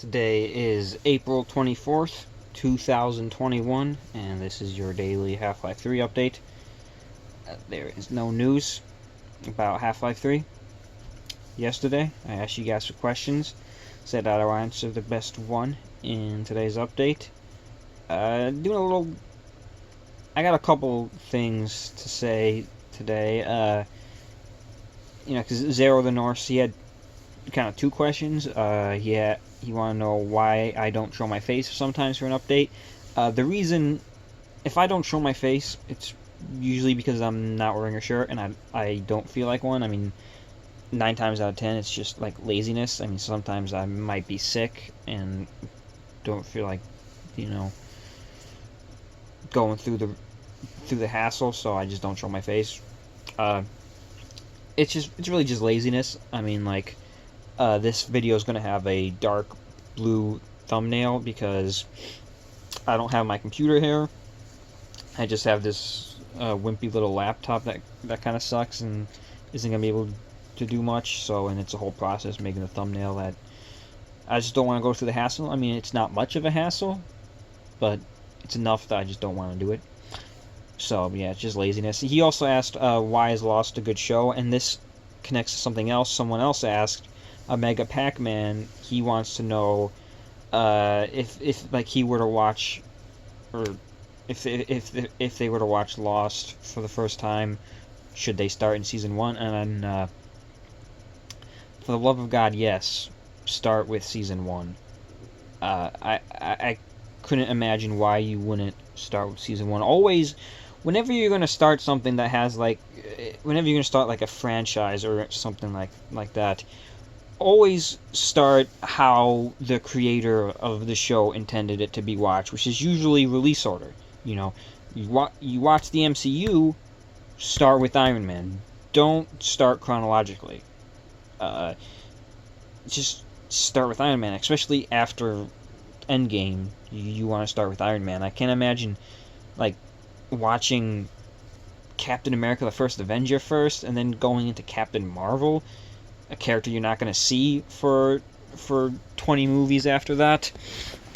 Today is April 24th, 2021, and this is your daily Half-Life 3 update. There is no news about Half-Life 3. Yesterday, I asked you guys for questions, said that I'll answer the best one in today's update. I got a couple things to say today. Because Zero the Norse, he had kind of two questions. He wanted to know why I don't show my face sometimes for an update. The reason, if I don't show my face, it's usually because I'm not wearing a shirt and I don't feel like one. I mean, 9 times out of 10, it's just like laziness. I mean, sometimes I might be sick and don't feel like, going through the hassle, so I just don't show my face. It's really just laziness. I mean, like, this video is going to have a dark blue thumbnail because I don't have my computer here. I just have this wimpy little laptop that kind of sucks and isn't going to be able to do much. And it's a whole process making the thumbnail that I just don't want to go through the hassle. I mean, it's not much of a hassle, but it's enough that I just don't want to do it. So, yeah, it's just laziness. He also asked, why is Lost a good show? And this connects to something else. Someone else asked, Mega Pac-Man, he wants to know if like he were to watch, or if they were to watch Lost for the first time, should they start in season 1? And for the love of God, yes, start with season 1. I couldn't imagine why you wouldn't start with season 1. Always, whenever you're going to start something that has whenever you're going to start like a franchise or something like that, always start how the creator of the show intended it to be watched, which is usually release order. You watch the MCU, start with Iron Man. Don't start chronologically. Just start with Iron Man, especially after Endgame. You want to start with Iron Man. I can't imagine watching Captain America: The First Avenger first, and then going into Captain Marvel, a character you're not going to see for 20 movies after that.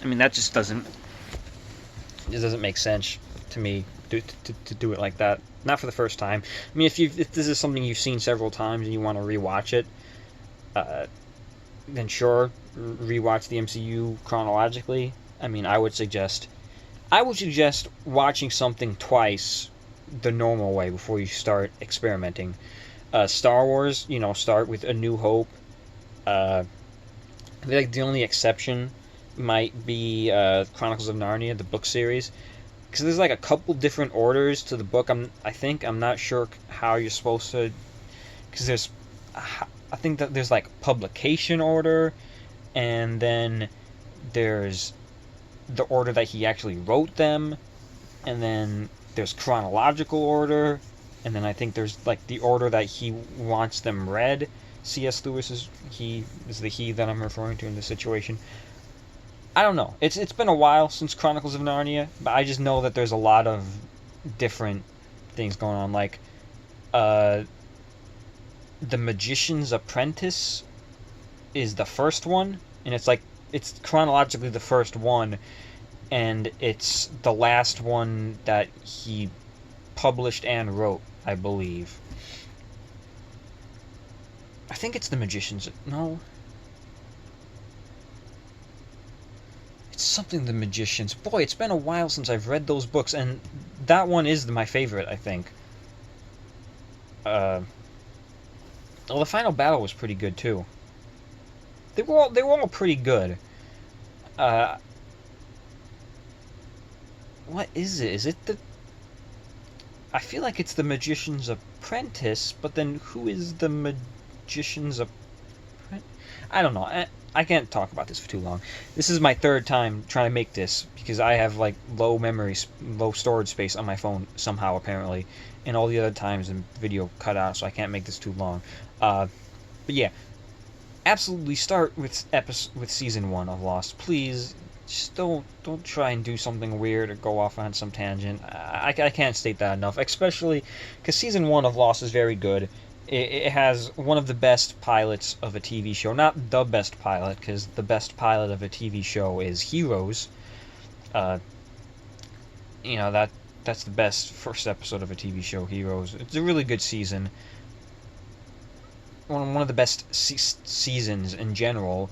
I mean, that just doesn't make sense to me to do it like that. Not for the first time. I mean, if this is something you've seen several times and you want to rewatch it, then sure, rewatch the MCU chronologically. I mean, I would suggest watching something twice the normal way before you start experimenting. Star Wars, start with A New Hope. I feel like the only exception might be Chronicles of Narnia, the book series, because there's like a couple different orders to the book. I'm not sure how you're supposed to, because I think that there's like publication order, and then there's the order that he actually wrote them, and then there's chronological order, and then I think there's like the order that he wants them read. C.S. Lewis is the he that I'm referring to in this situation. I don't know. It's been a while since Chronicles of Narnia, but I just know that there's a lot of different things going on. Like, The Magician's Apprentice is the first one, and it's chronologically the first one, and it's the last one that he published and wrote, I believe. I think it's The Magician's... No. It's something The Magician's... Boy, it's been a while since I've read those books, and that one is my favorite, I think. Well, the final battle was pretty good, too. They were all pretty good. What is it? Is it the... I feel like it's The Magician's Apprentice, but then who is The Magician's Apprentice? I don't know. I can't talk about this for too long. This is my third time trying to make this, because I have, low storage space on my phone somehow, apparently. And all the other times the video cut out, so I can't make this too long. But yeah. Absolutely start with season 1 of Lost. Please, just don't try and do something weird or go off on some tangent. I can't state that enough, especially because season 1 of Lost is very good, it has one of the best pilots of a TV show. Not the best pilot, because the best pilot of a TV show is Heroes. Uh, that's the best first episode of a TV show, Heroes. It's a really good season. One of the best seasons in general.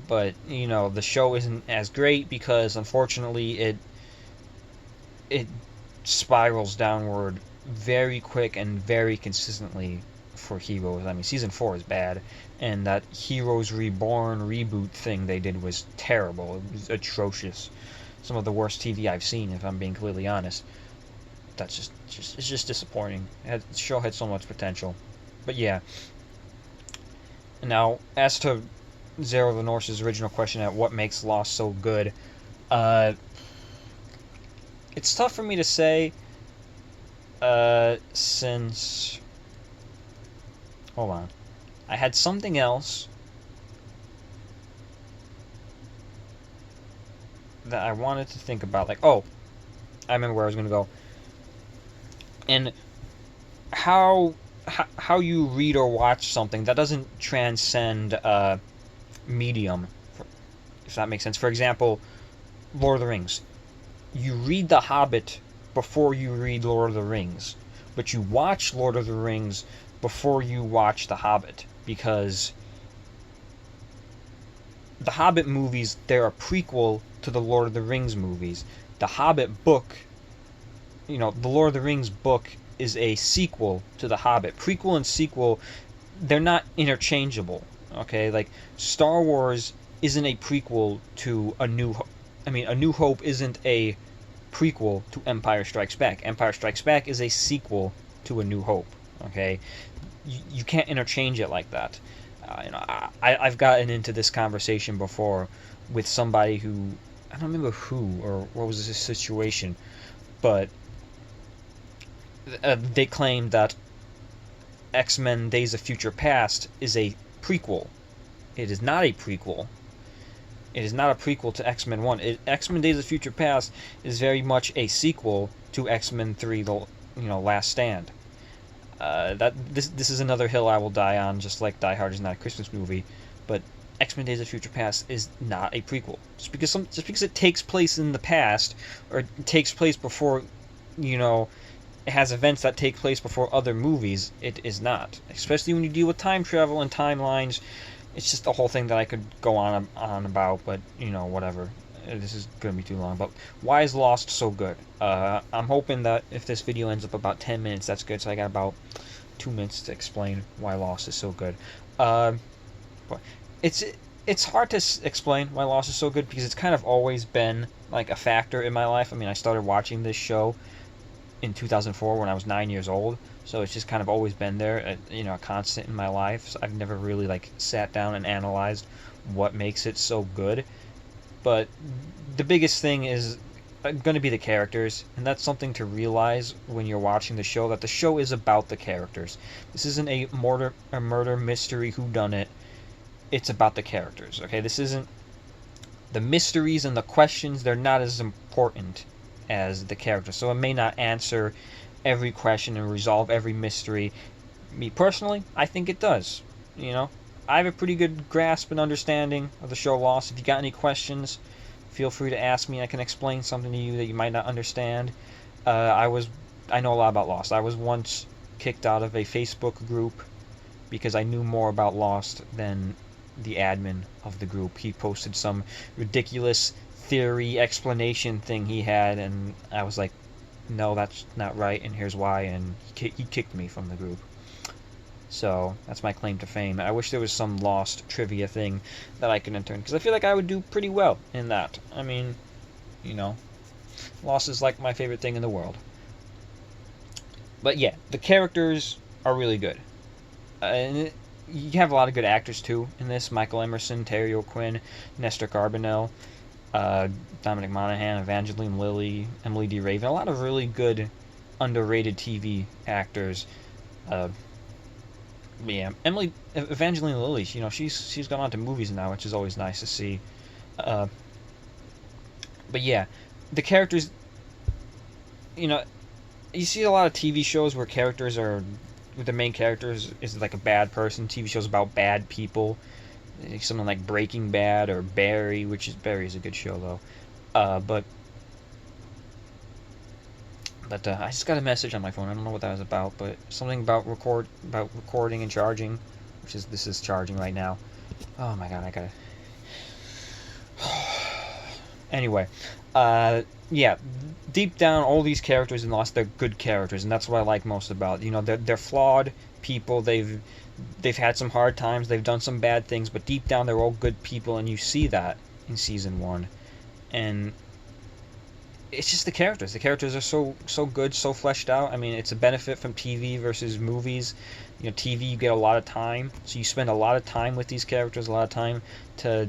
But the show isn't as great because unfortunately it spirals downward very quick and very consistently for Heroes. I mean, season 4 is bad, and that Heroes Reborn reboot thing they did was terrible. It was atrocious. Some of the worst TV I've seen, if I'm being completely honest. That's it's just disappointing. The show had so much potential. But yeah. Now, as to Zero the Norse's original question at what makes Lost so good, it's tough for me to say, since... Hold on. I had something else that I wanted to think about. Like, oh, I remember where I was going to go. And how you read or watch something that doesn't transcend medium, if that makes sense. For example, Lord of the Rings. You read The Hobbit before you read Lord of the Rings, but you watch Lord of the Rings before you watch The Hobbit, because the Hobbit movies, they're a prequel to the Lord of the Rings movies. The Hobbit book, the Lord of the Rings book is a sequel to The Hobbit. Prequel and sequel, they're not interchangeable. Okay, like Star Wars isn't a prequel to A New Hope. I mean, A New Hope isn't a prequel to Empire Strikes Back. Empire Strikes Back is a sequel to A New Hope. Okay, you can't interchange it like that. I've gotten into this conversation before with somebody who, I don't remember who or what was the situation, but they claimed that X-Men Days of Future Past is a prequel. It is not a prequel. It is not a prequel to X-Men 1. X-Men Days of Future Past is very much a sequel to X-Men 3, the Last Stand. This is another hill I will die on, just like Die Hard is not a Christmas movie, but X-Men Days of Future Past is not a prequel. Just because it takes place in the past, or it takes place before, it has events that take place before other movies, it is not. Especially when you deal with time travel and timelines. It's just a whole thing that I could go on about, but, whatever. This is going to be too long. But why is Lost so good? I'm hoping that if this video ends up about 10 minutes, that's good. So I got about 2 minutes to explain why Lost is so good. But it's hard to explain why Lost is so good because it's kind of always been like a factor in my life. I mean, I started watching this show in 2004 when I was 9 years old, so it's just kind of always been there, a constant in my life. So I've never really sat down and analyzed what makes it so good. But the biggest thing is going to be the characters, and that's something to realize when you're watching the show, that the show is about the characters. This isn't a murder mystery whodunit. It's about the characters, okay? This isn't... The mysteries and the questions, they're not as important as the characters. So it may not answer every question and resolve every mystery. Me personally, I think it does. I have a pretty good grasp and understanding of the show Lost. If you got any questions, feel free to ask me. I can explain something to you that you might not understand. I know a lot about Lost. I was once kicked out of a Facebook group because I knew more about Lost than the admin of the group. He posted some ridiculous theory explanation thing he had, and I was like, no, that's not right, and here's why, and he kicked me from the group. So that's my claim to fame. I wish there was some Lost trivia thing that I could enter, because I feel like I would do pretty well in that. I mean, Lost is like my favorite thing in the world. But yeah, the characters are really good. And you have a lot of good actors too in this. Michael Emerson, Terry O'Quinn, Nestor Carbonell, Dominic Monaghan, Evangeline Lilly, Emily D. Raven. A lot of really good, underrated TV actors. Yeah, Evangeline Lilly, she's gone on to movies now, which is always nice to see. But yeah, the characters, you see a lot of TV shows where characters are the main character is like a bad person. TV shows about bad people, something like Breaking Bad or Barry, Barry is a good show though. But I just got a message on my phone. I don't know what that was about, but something about recording and charging, this is charging right now. Oh my god, I gotta. Anyway, yeah, deep down, all these characters in Lost, they're good characters, and that's what I like most about. They're flawed people. They've had some hard times. They've done some bad things, but deep down, they're all good people, and you see that in season 1. And it's just the characters. The characters are so good, so fleshed out. I mean, it's a benefit from TV versus movies. TV, you get a lot of time, so you spend a lot of time with these characters, a lot of time to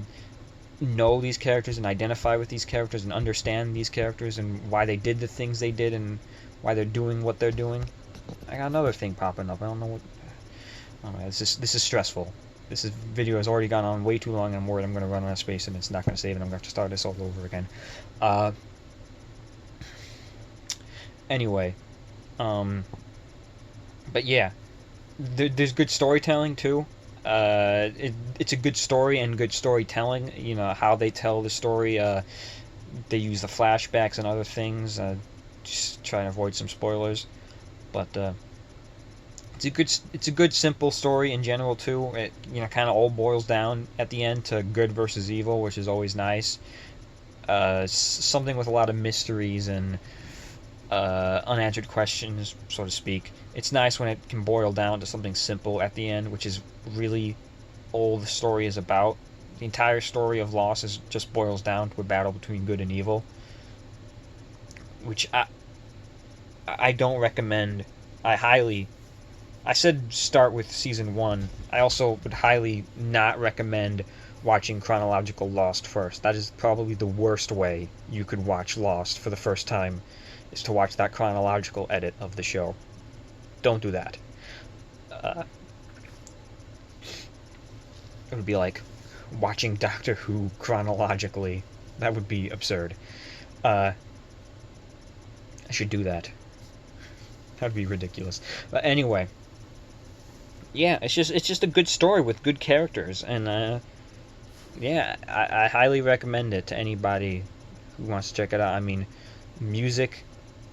know these characters and identify with these characters and understand these characters and why they did the things they did and why they're doing what they're doing. I got another thing popping up. I don't know what. Oh man, this is stressful. Video has already gone on way too long, and I'm worried I'm going to run out of space and it's not going to save, and I'm going to have to start this all over again. Anyway, but yeah, there's good storytelling too. It's a good story and good storytelling. How they tell the story. They use the flashbacks and other things. Just try to avoid some spoilers, but it's a good simple story in general too. It kind of all boils down at the end to good versus evil, which is always nice. Something with a lot of mysteries and unanswered questions, so to speak. It's nice when it can boil down to something simple at the end, which is really all the story is about. The entire story of Lost just boils down to a battle between good and evil, which I don't recommend. I said start with season 1. I also would highly not recommend watching chronological Lost first. That is probably the worst way you could watch Lost for the first time, is to watch that chronological edit of the show. Don't do that. It would be like watching Doctor Who chronologically. That would be absurd. I should do that. That would be ridiculous. But anyway, yeah, it's just a good story with good characters, and yeah, I highly recommend it to anybody who wants to check it out. I mean, music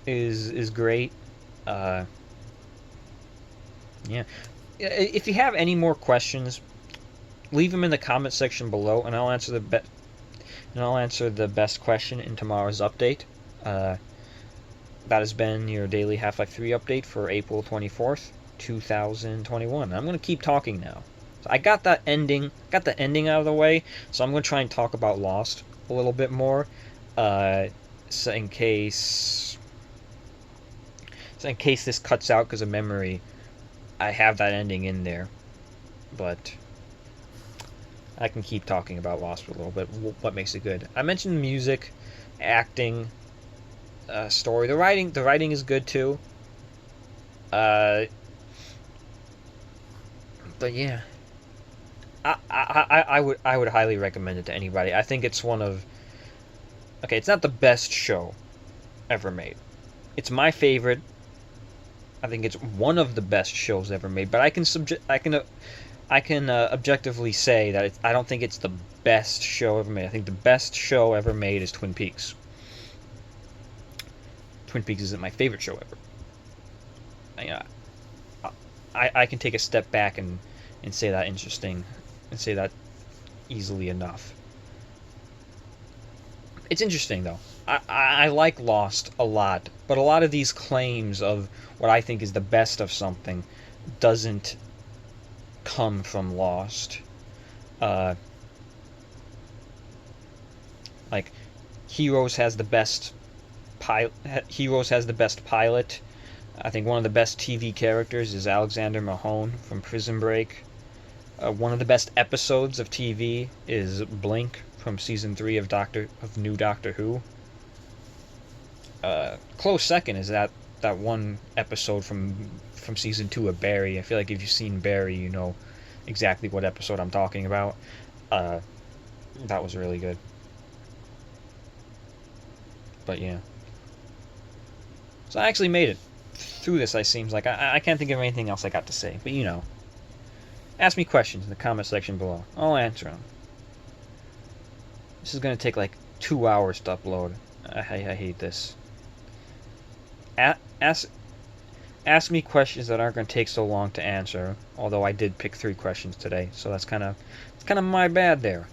is great. Yeah. If you have any more questions, leave them in the comment section below, and I'll answer the best question in tomorrow's update. That has been your daily Half-Life 3 update for April 24th, 2021. I'm going to keep talking now. So I got the ending out of the way, so I'm going to try and talk about Lost a little bit more, so in case this cuts out because of memory. I have that ending in there, but I can keep talking about Lost for a little bit. What makes it good? I mentioned music, acting, story. The writing is good too. But yeah, I would highly recommend it to anybody. I think it's one of. Okay, it's not the best show ever made. It's my favorite. I think it's one of the best shows ever made, but I can objectively say that I don't think it's the best show ever made. I think the best show ever made is Twin Peaks. Twin Peaks isn't my favorite show ever. I can take a step back and say that interesting and say that easily enough. It's interesting though. I like Lost a lot, but a lot of these claims of what I think is the best of something doesn't come from Lost. Like Heroes has the best pilot. I think one of the best TV characters is Alexander Mahone from Prison Break. One of the best episodes of TV is Blink from season 3 of New Doctor Who. Close second is that one episode from season 2 of Barry. I feel like if you've seen Barry, you know exactly what episode I'm talking about. That was really good. But yeah. So I actually made it through this, I seems like I can't think of anything else I got to say. But you know, ask me questions in the comment section below. I'll answer them. This is gonna take like 2 hours to upload. I hate this. Ask me questions that aren't gonna take so long to answer. Although I did pick 3 questions today, so that's kind of my bad there.